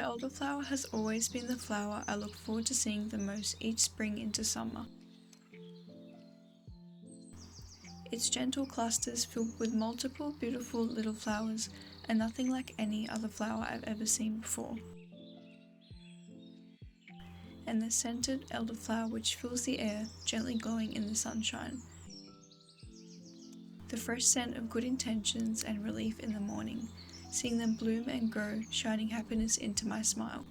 The elderflower has always been the flower I look forward to seeing the most each spring into summer. Its gentle clusters filled with multiple beautiful little flowers are nothing like any other flower I've ever seen before. And the scented elderflower which fills the air, gently glowing in the sunshine. The fresh scent of good intentions and relief in the morning, seeing them bloom and grow, shining happiness into my smile.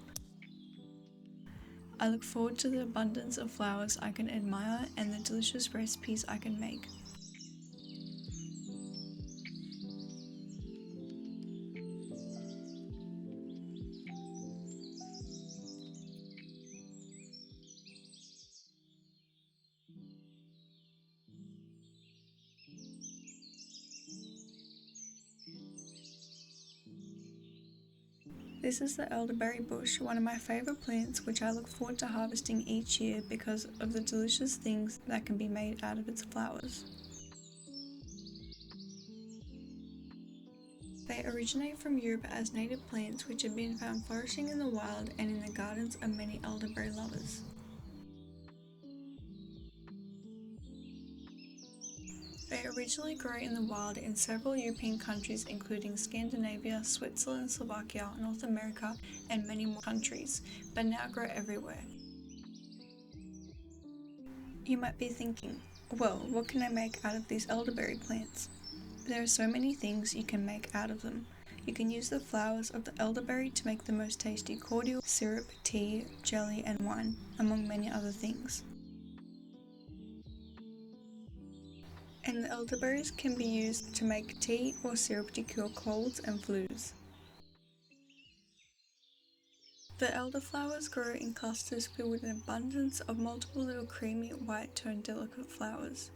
I look forward to the abundance of flowers I can admire and the delicious recipes I can make. This is the elderberry bush, one of my favourite plants which I look forward to harvesting each year because of the delicious things that can be made out of its flowers. They originate from Europe as native plants which have been found flourishing in the wild and in the gardens of many elderberry lovers. They originally grew in the wild in several European countries including Scandinavia, Switzerland, Slovakia, North America and many more countries, but now grow everywhere. You might be thinking, well, what can I make out of these elderberry plants? There are so many things you can make out of them. You can use the flowers of the elderberry to make the most tasty cordial, syrup, tea, jelly and wine, among many other things. And the elderberries can be used to make tea or syrup to cure colds and flus. The elderflowers grow in clusters filled with an abundance of multiple little creamy, white-toned delicate flowers.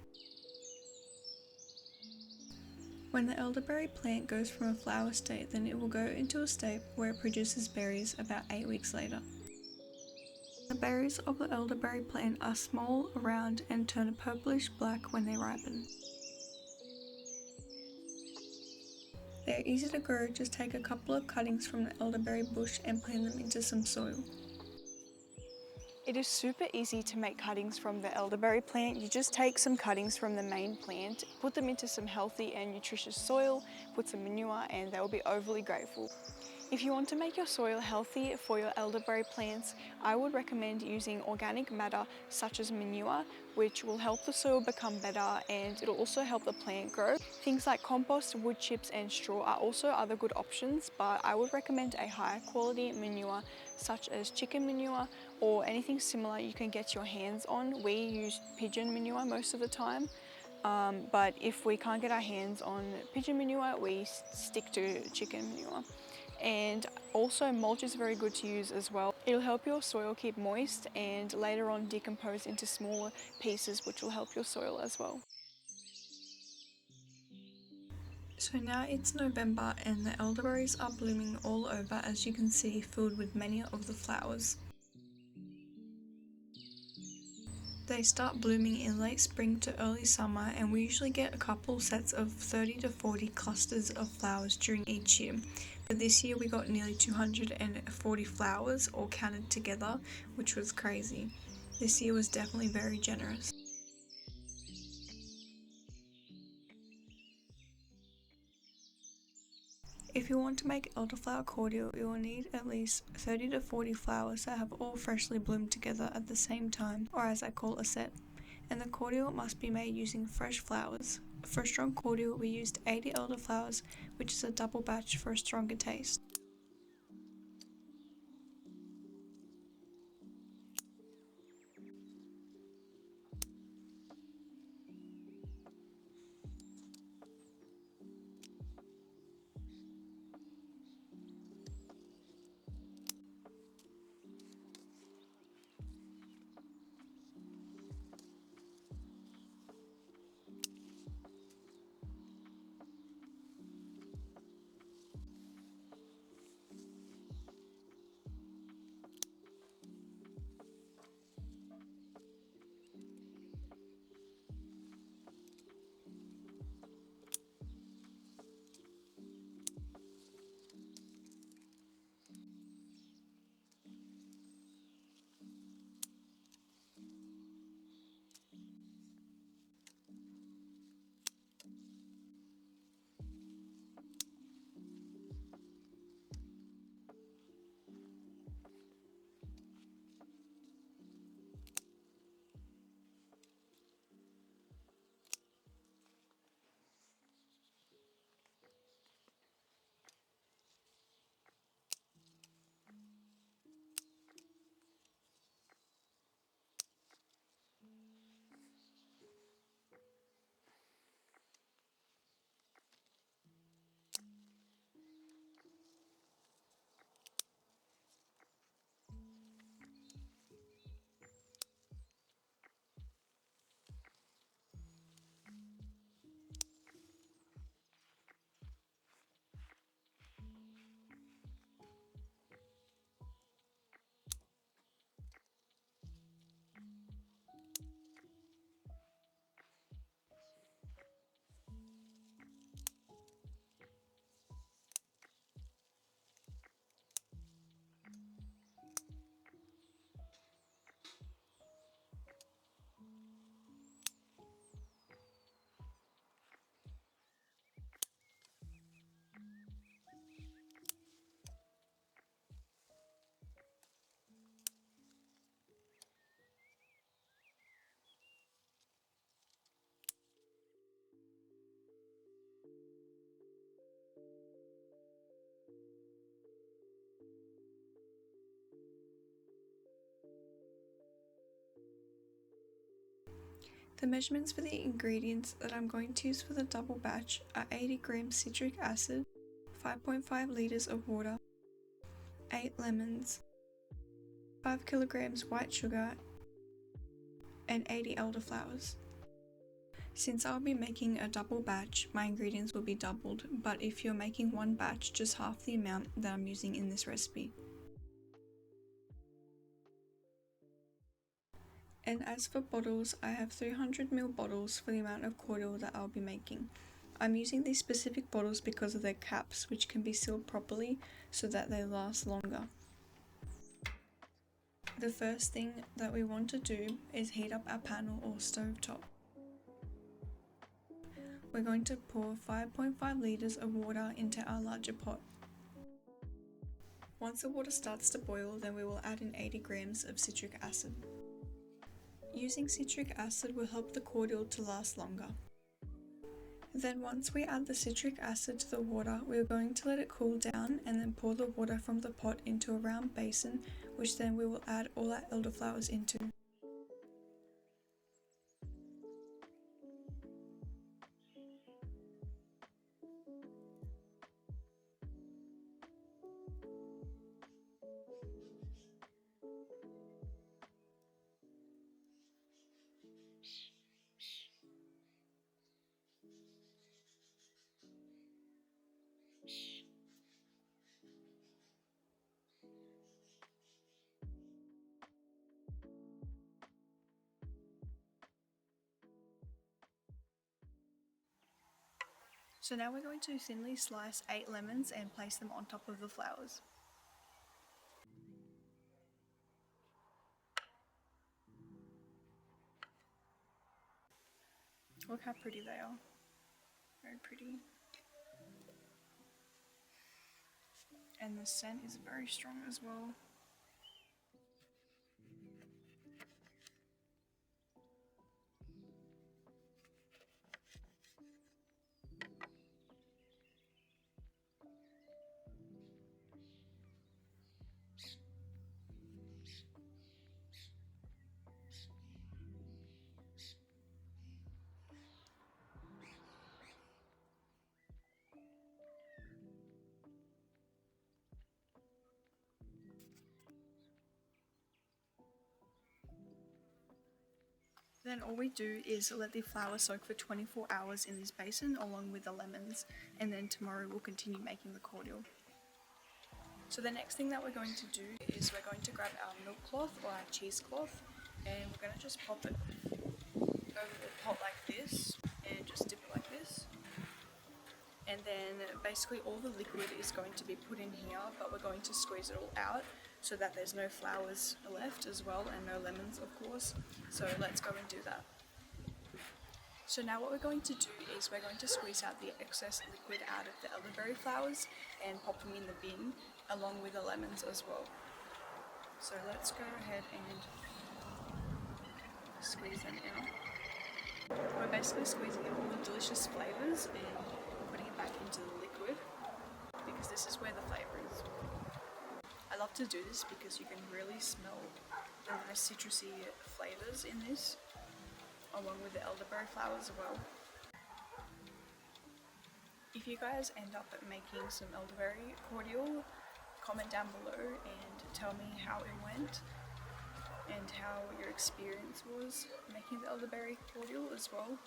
When the elderberry plant goes from a flower state, then it will go into a state where it produces berries about 8 weeks later. The berries of the elderberry plant are small, round, and turn a purplish black when they ripen. They are easy to grow, just take a couple of cuttings from the elderberry bush and plant them into some soil. It is super easy to make cuttings from the elderberry plant. You just take some cuttings from the main plant, put them into some healthy and nutritious soil, put some manure and they will be overly grateful. If you want to make your soil healthy for your elderberry plants, I would recommend using organic matter such as manure, which will help the soil become better and it'll also help the plant grow. Things like compost, wood chips and straw are also other good options, but I would recommend a higher quality manure such as chicken manure or anything similar you can get your hands on. We use pigeon manure most of the time. But if we can't get our hands on pigeon manure, we stick to chicken manure. And also mulch is very good to use as well. It'll help your soil keep moist and later on decompose into smaller pieces which will help your soil as well. So now it's November and the elderberries are blooming all over, as you can see, filled with many of the flowers. They start blooming in late spring to early summer and we usually get a couple sets of 30 to 40 clusters of flowers during each year. But this year we got nearly 240 flowers all counted together, which was crazy. This year was definitely very generous. If you want to make elderflower cordial, you will need at least 30 to 40 flowers that have all freshly bloomed together at the same time, or as I call a set. And the cordial must be made using fresh flowers. For a strong cordial, we used 80 elderflowers, which is a double batch for a stronger taste. The measurements for the ingredients that I'm going to use for the double batch are 80 grams citric acid, 5.5 litres of water, 8 lemons, 5 kilograms white sugar, and 80 elderflowers. Since I'll be making a double batch, my ingredients will be doubled, but if you're making one batch, just half the amount that I'm using in this recipe. And as for bottles, I have 300ml bottles for the amount of cordial that I'll be making. I'm using these specific bottles because of their caps, which can be sealed properly so that they last longer. The first thing that we want to do is heat up our panel or stove top. We're going to pour 5.5 litres of water into our larger pot. Once the water starts to boil, then we will add in 80 grams of citric acid. Using citric acid will help the cordial to last longer. Then once we add the citric acid to the water, we are going to let it cool down and then pour the water from the pot into a round basin, which then we will add all our elderflowers into. So now we're going to thinly slice 8 lemons and place them on top of the flowers. Look how pretty they are. Very pretty. And the scent is very strong as well. Then all we do is let the flour soak for 24 hours in this basin along with the lemons, and then tomorrow we'll continue making the cordial. So the next thing that we're going to do is we're going to grab our milk cloth or our cheesecloth, and we're going to just pop it over the pot like this and just dip it like this. And then basically all the liquid is going to be put in here, but we're going to squeeze it all out so that there's no flowers left as well, and no lemons of course. So let's go and do that. So now what we're going to do is we're going to squeeze out the excess liquid out of the elderberry flowers and pop them in the bin along with the lemons as well. So let's go ahead and squeeze them out. We're basically squeezing out all the delicious flavours and putting it back into the liquid because this is where the flavour is. I love to do this because you can really smell the nice citrusy flavours in this, along with the elderberry flowers as well. If you guys end up making some elderberry cordial, comment down below and tell me how it went and how your experience was making the elderberry cordial as well.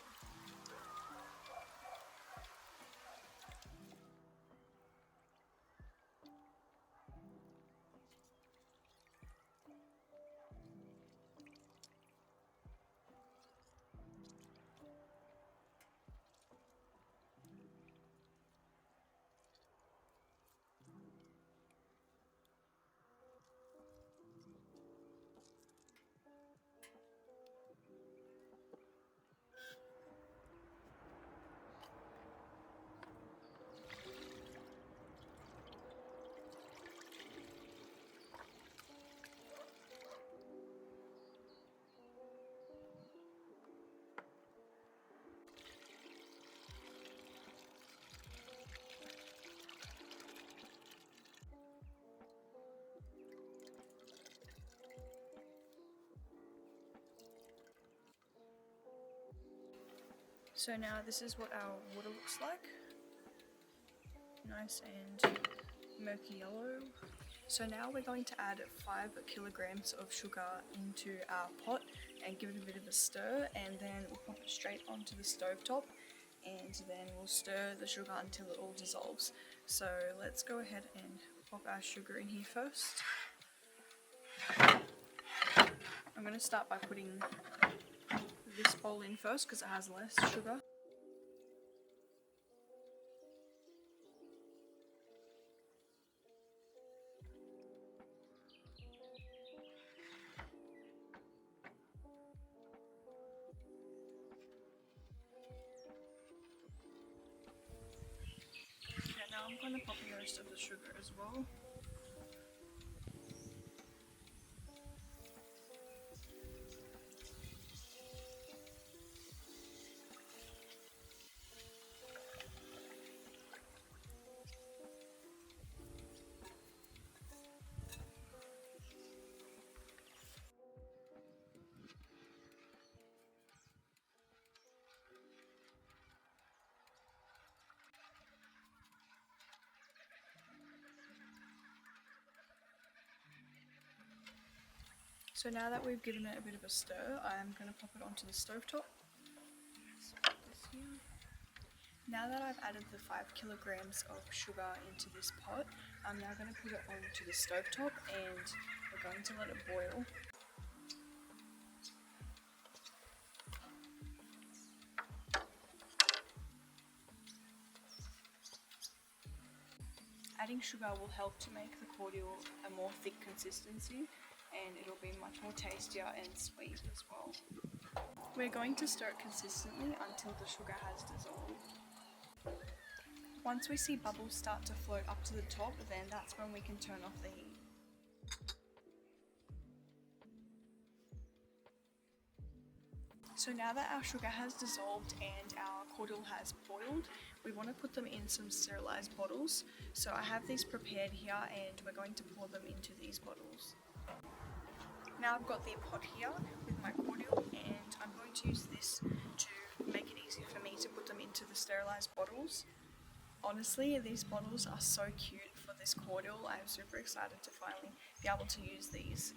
So now this is what our water looks like. Nice and murky yellow. So now we're going to add 5 kilograms of sugar into our pot and give it a bit of a stir, and then we'll pop it straight onto the stovetop, and then we'll stir the sugar until it all dissolves. So let's go ahead and pop our sugar in here first. I'm going to start by putting this bowl in first because it has less sugar. Now I'm going to pop the rest of the sugar as well. So now that we've given it a bit of a stir, I'm going to pop it onto the stovetop. So put this here. Now that I've added the 5 kilograms of sugar into this pot, I'm now going to put it onto the stovetop and we're going to let it boil. Adding sugar will help to make the cordial a more thick consistency, and it'll be much more tastier and sweet as well. We're going to stir it consistently until the sugar has dissolved. Once we see bubbles start to float up to the top, then that's when we can turn off the heat. So now that our sugar has dissolved and our cordial has boiled, we want to put them in some sterilised bottles. So I have these prepared here and we're going to pour them into these bottles. Now I've got the pot here with my cordial and I'm going to use this to make it easier for me to put them into the sterilised bottles. Honestly, these bottles are so cute for this cordial. I'm super excited to finally be able to use these.